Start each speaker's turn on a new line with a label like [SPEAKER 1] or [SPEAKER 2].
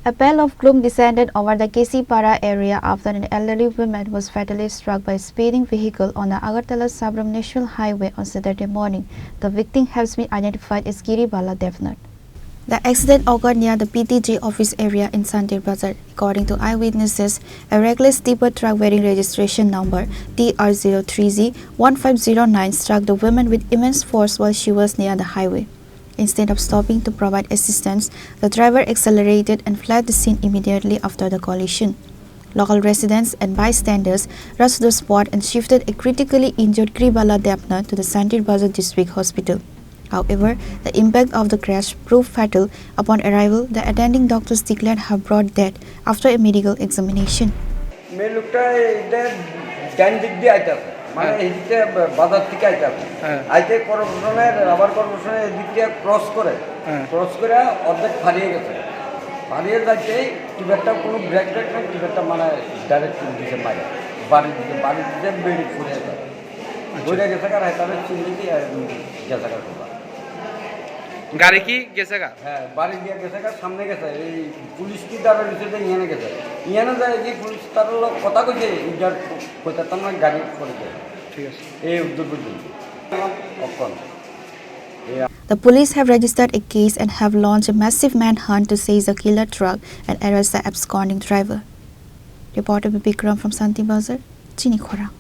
[SPEAKER 1] A pall of gloom descended over the Giribala area after an elderly woman was fatally struck by a speeding vehicle on the Agartala-Sabroom National Highway on Saturday morning. The victim has been identified as Giribala Debnath. The accident occurred near the PTG office area in Santirbazar. According to eyewitnesses, a reckless tipper truck bearing registration number TR03Z1509 struck the woman with immense force while she was near the highway. Instead of stopping to provide assistance, the driver accelerated and fled the scene immediately after the collision. Local residents and bystanders rushed to the spot and shifted a critically injured Giribala Debnath to the Santirbazar district hospital. However, the impact of the crash proved fatal. Upon arrival, the attending doctors declared her broad death after a medical examination.
[SPEAKER 2] মানে এদিকে বাজার থেকে আইতে কর্পোরেশনের rubber কর্পোরেশনের এদিকে cross করে অর্ধেক হারিয়ে গেছে হারিয়ে যাইতে টিবেটটা কোনো ব্রেক নেই টিবেটটা মানে ডাইরেক্ট দিছে মারে বাড়ির দিকে বেড়ে ঘুরে গেছে কার তাহলে চিনি কি গেছে কার
[SPEAKER 3] গাড়ি কি গেছে গা
[SPEAKER 2] হ্যাঁ বাড়ি দিয়ে গেছে কার সামনে গেছে এই পুলিশ কি দাঁড়া নিচে ইহানে গেছে ইহানে যায় যে পুলিশ তার লোক কথা কইছে ইজার কইতাম না গাড়ি পড়ে
[SPEAKER 1] The police have registered a case and have launched a massive manhunt to seize the killer truck and arrest the absconding driver. Reporter Bikram from Santirbazar, Chini, Khorang.